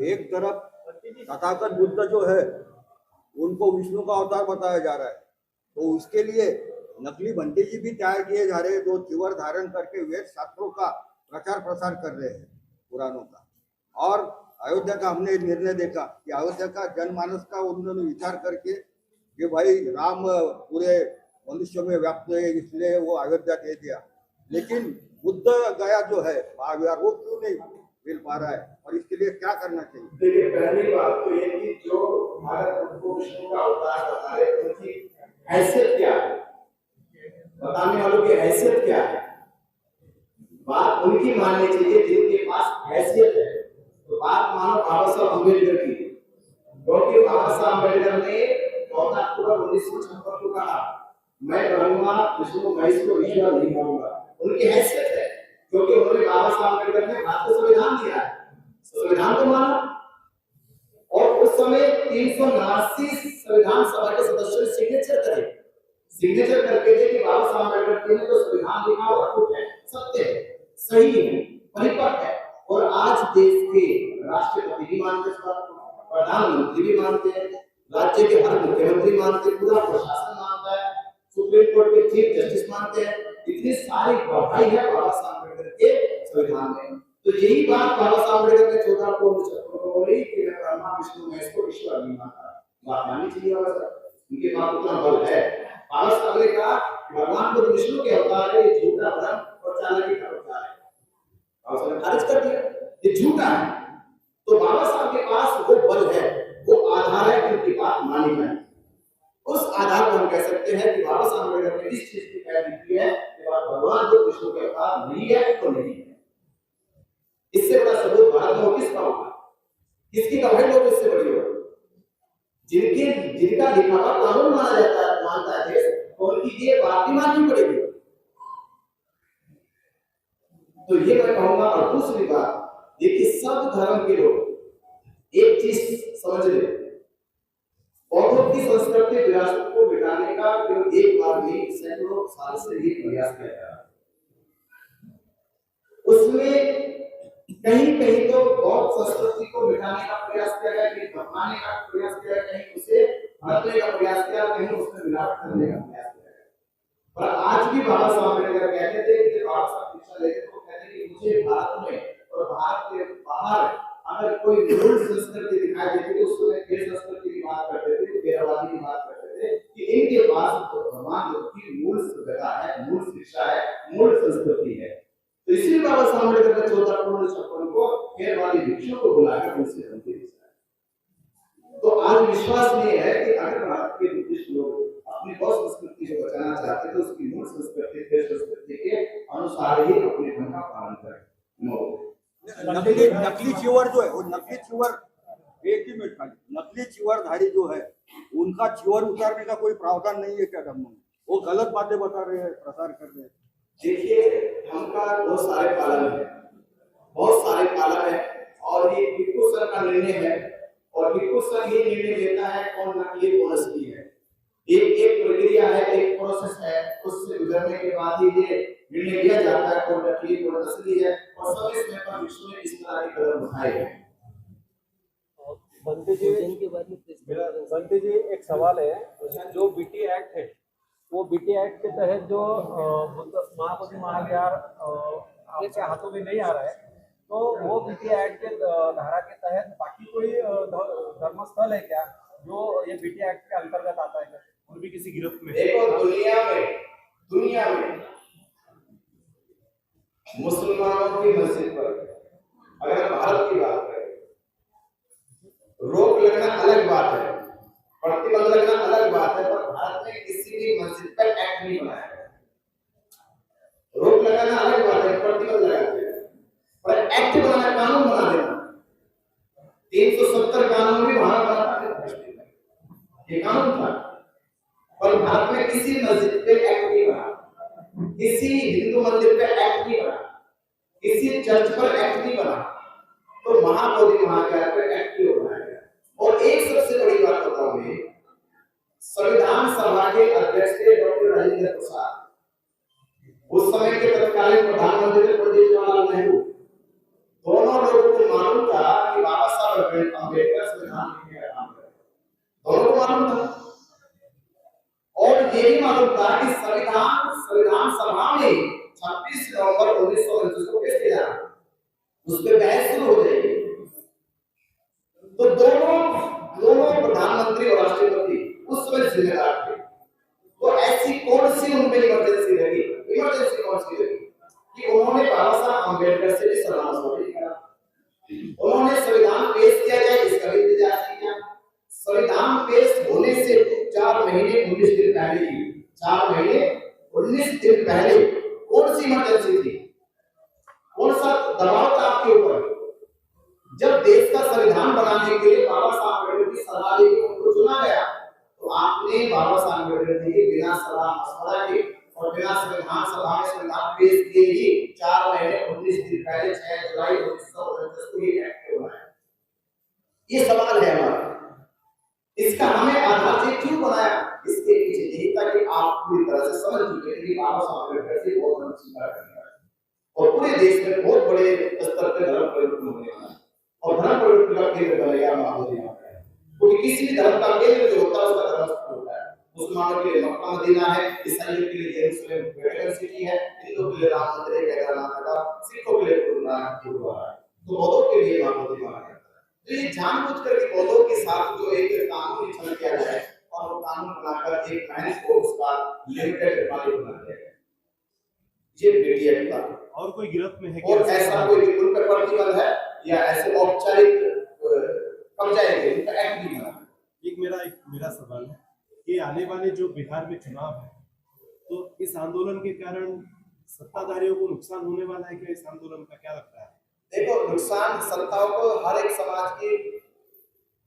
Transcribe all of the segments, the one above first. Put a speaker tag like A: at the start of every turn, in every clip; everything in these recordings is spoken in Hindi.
A: एक तरफ तथागत बुद्ध जो है उनको विष्णु का अवतार बताया जा रहा है, तो उसके लिए नकली बंटी जी भी तैयार किए जा रहे हैं, जो चिवर धारण करके वेद शास्त्रों का प्रचार प्रसार कर रहे हैं, पुराणों का। और अयोध्या का हमने निर्णय देखा कि अयोध्या का जनमानस का उन्होंने विचार करके कि भाई राम पूरे मनुष्य में व्याप्त है, इसलिए वो अयोध्या दे दिया। लेकिन बुद्ध गया जो है महाविहार, वो क्यों नहीं मिल पा रहा है, और इसके लिए क्या करना चाहिए?
B: देखिए, पहली बात तो ये कि जो भारत को विष्णु का अवतार बता रहे, उनकी हैसियत क्या है, बताने वालों की हैसियत क्या है, बात उनकी माननी चाहिए जिनके पास हैसियत है। तो बात मानो बाबा साहब अम्बेडकर की, क्योंकि बाबा साहब अम्बेडकर ने 14 अक्टूबर 1956 को कहा, मैं कहूंगा विष्णु महेश को ईश्वर नहीं कहूंगा। उनकी हैसियत है, क्योंकि उन्होंने बाबा साहब अम्बेडकर ने भारत को संविधान दिया है, संविधान को माना। और उस समय 389 संविधान सभा के सदस्यों ने सिग्नेचर करके थे कि बाबा साहब अम्बेडकर ने तो संविधान लिखा और अटूट है, सत्य है, सही है, परिपक्व है। और आज देश के राष्ट्रपति भी मानते हैं, प्रधानमंत्री भी मानते हैं, राज्य के हर मुख्यमंत्री मानते हैं, पूरा प्रशासन मानता है, सुप्रीम कोर्ट के चीफ जस्टिस मानते हैं। इतनी सारी गवाही है बाबा साहब अम्बेडकर के संविधान में। तो यही बात बाबा साहब अम्बेडकर ने 14 को बोली कि मैं ब्रह्मा विष्णु महेश को ईश्वर नहीं मानता। बात माननी चाहिए बाबा साहब, उनके पास उतना बल है। बाबा साहब ने कहा भगवान को विष्णु के अवतार है, ये झूठा भ्रम और चालाकी का अवतार है। बाबा साहब ने खारिज कर दिया, ये झूठा है। तो बाबा साहब के पास वो बल है, वो आधार है कि उनकी बात मानी जाए। उस आधार पर हम कह सकते हैं कि बाबा साहब अम्बेडकर ने इस चीज की पैरवी की है कि भगवान जो विष्णु के अवतार नहीं है तो नहीं है। इससे बड़ा सबूत भारत में किसका होगा, किसकी गवाही लोग इससे बड़ी होगी? जिनका लिखा हुआ कानून मानता है देश, तो उनकी ये बात भी माननी पड़ेगी। तो ये मैं कहूंगा। और दूसरी बात ये कि सब धर्म के लोग एक चीज समझ ले, बौद्धों की संस्कृति विरासत को मिटाने का केवल एक बार नहीं, सैकड़ों साल से ये प्रयास किया जा रहा है। उसमें कहीं कहीं तो बौद्ध संस्कृति को मिटाने का प्रयास किया गया, कहीं दबाने का प्रयास किया गया, कहीं उसे हटाने का प्रयास किया, कहीं उसमें मिलावट करने का प्रयास किया गया। पर आज भी बाबा साहब अम्बेडकर कहते थे कि बाबा साहब शिक्षा लेते तो कहते कि मुझे भारत में और भारत के बाहर अगर कोई मूल संस्कृति दिखाई देती तो उसमें देश संस्कृति की बात करते थे, थेरवादी की बात करते थे कि इनके पास तो भगवान की मूल सभ्यता है, मूल शिक्षा है, मूल संस्कृति है। तो इसलिए बाबा साहब अम्बेडकर ने 14 अक्टूबर 1956 को थेरवादी भिक्षुओं को बुलाकर उनसे विनती की। तो आज विश्वास नहीं है कि अगर भारत के बुद्धिस्ट लोग अपनी बौद्ध संस्कृति को बचाना चाहते तो उसकी मूल संस्कृति देश संस्कृति के अनुसार ही अपने धर्म का पालन करें।
A: नकली चिवर जो है, वो नकली चिवर, एक ही मिनट खाली, नकली चिवरधारी जो है उनका चिवर उतारने का कोई प्रावधान नहीं है क्या धर्म में? वो गलत बातें बता रहे हैं, प्रसार कर रहे हैं।
B: देखिए, हमका बहुत सारे पालन है और ये भिक्षु सर का निर्णय है, और भिक्षु सर ये निर्णय लेता है कौन नकली कौन असली है। एक प्रक्रिया है, एक प्रोसेस है, उससे गुजरने के बाद ही ये निर्णय लिया जाता है कौन नकली कौन असली है। और समय समय पर विश्व में इस तरह के कदम उठाए हैं।
C: बंटी जी, एक सवाल है, जो बीटी एक्ट है वो बीटी एक्ट के तहत जो महाबोधि महाविहार आपके हाथों में नहीं आ रहा है, तो वो बीटी एक्ट के धारा के तहत बाकी कोई धर्मस्थल है क्या जो ये बीटी एक्ट के अंतर्गत आता है क्या? और भी किसी गिरफ्त में?
B: देखो, दुनिया में मुसलमानों की मस्जिद पर अगर भारत की बात करें, रोक लगना अलग बात है, प्रतिबंध लगना अलग बात है, पर भारत में किसी भी मस्जिद पर एक्ट नहीं बनाया है। रोक लगाना अलग बात है, प्रतिबंध लगाते हैं, पर एक्ट बनाना, कानून बना देना, 370 कानून भी वहां बना था, ये कानून था। पर भारत में किसी मस्जिद पे एक्ट नहीं बना, किसी हिंदू मंदिर पे एक्ट नहीं बना, किसी चर्च पर एक्ट नहीं बना। तो महाबोधि महाविहार पर एक्ट क्यों बनाया गया? और एक सबसे बड़ी बात बताऊं मैं, संविधान सभा के अध्यक्ष थे डॉक्टर राजेंद्र प्रसाद, उस समय के तत्कालीन प्रधानमंत्री थे पंडित जवाहरलाल नेहरू। दोनों लोगों को मालूम था कि बाबा साहब अम्बेडकर संविधान लिखने का काम करे, दोनों को मालूम था। और ये भी मालूम था कि संविधान सभा में 26 नवंबर 1929 को पेश किया जाना, उस पर बहस शुरू हो जाएगी। तो दोनों प्रधानमंत्री और राष्ट्रपति उस समय जिम्मेदार थे। तो ऐसी कौन सी उनमें इमरजेंसी लगी कौन सी लगी कि उन्होंने बाबा साहब अम्बेडकर से भी सलाह मशवरा किया, उन्होंने संविधान पेश किया जाए इसका भी इंतजार किया। संविधान पेश होने से 4 महीने 19 दिन पहले ही 4 महीने 19 दिन पहले कौन सी इमरजेंसी थी, कौन सा दबाव था आपके ऊपर? जब देश का संविधान बनाने के लिए बाबा साहब अम्बेडकर की सलाह लेके उनको चुना गया, तो आपने बाबा साहब अम्बेडकर जी के बिना सलाह मशवरा के और बिना संविधान सभा में संविधान पेश किए ही 4 महीने 19 दिन पहले 6 जुलाई 1929 को ये एक्ट बनाया। ये सवाल है हमारा, इसका हमें आधार से क्यों बनाया? इसके पीछे यही था कि आप पूरी तरह से समझ चुके थे कि बाबा साहब अम्बेडकर जी बहुत बड़ी चिंता करने वाले और पूरे देश में बहुत बड़े स्तर पर धर्म परिवर्तन होने वाला है और धर्म परिवर्तन का केंद्र बनेगा महाबोधि मठ। क्योंकि किसी भी धर्म का केंद्र जो होता है उसका धर्मस्थल होता है। मुसलमानों के लिए मक्का मदीना है, ईसाइयों के लिए यरूशलेम वेटिकन सिटी है, हिंदुओं के लिए राम मंदिर है, केदारनाथ है, सिखों के लिए गुरुद्वारा है, तो बौद्धों के लिए महाबोधि मठ है। तो ये जानबूझकर के बौद्धों के साथ जो एक कानूनी छल किया जाए और वो कानून बनाकर एक मैनेज को उसका लिमिटेड मालिक बना दिया गया, ये बेटी एक्ट था।
D: और कोई गिरफ्त में है
B: और ऐसा कोई बिल्कुल पर प्रतिबंध है या ऐसे औपचारिक कब्जा है इनका एक्ट नहीं बना।
D: एक मेरा सवाल है कि आने वाले जो बिहार में चुनाव है, तो इस आंदोलन के कारण सत्ताधारियों को नुकसान होने वाला है क्या? इस आंदोलन का क्या लगता है?
B: देखो, नुकसान सत्ताओं को हर एक समाज की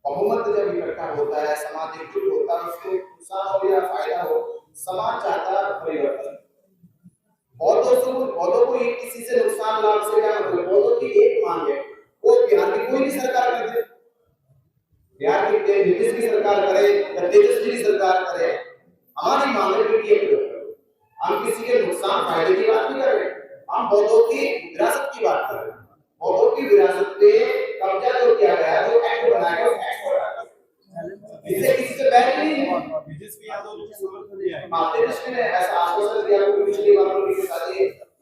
B: बहुमत जब इकट्ठा होता है, समाज एकजुट होता है, उसको नुकसान हो या फायदा हो, समाज चाहता है परिवर्तन। बौद्धों को एक किसी से नुकसान लाभ से क्या मतलब? बौद्धों की एक मांग है, वो बिहार की कोई भी सरकार कर दे, बिहार की नीतीश की सरकार करे या तेजस्वी की सरकार करे, हमारी मांग है कि हम किसी के नुकसान फायदे की बात नहीं कर रहे, हम बौद्धों की विरासत की बात कर रहे हैं। बौद्धों की विरासत पे कब्जा जो किया गया है, जो एक्ट बनाया गया, एक्ट हो रहा है, इससे किसी से बैठ नहीं है।
D: तेजस्वी यादव ने समर्थन दिया है,
B: तेजस्वी ने ऐसा आश्वासन दिया कि पिछली बार के साथ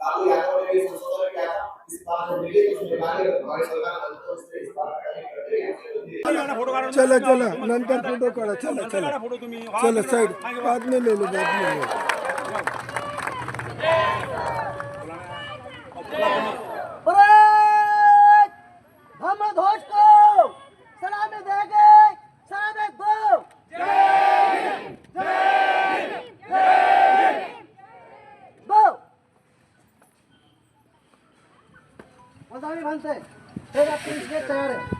B: लालू यादव ने भी संशोधन किया था, इस बार जब मिले तो उसने कहा कि हमारी सरकार बनते हो इससे इस बार करते हैं।
E: चला नंतर फोटो काढा, चला साइड बाद में ले लो, बाद में ले लो।
F: धर्मध्वज को सलामी देंगे, सलामी दो। दो मदारी बनते फिर अपनी तैयार है।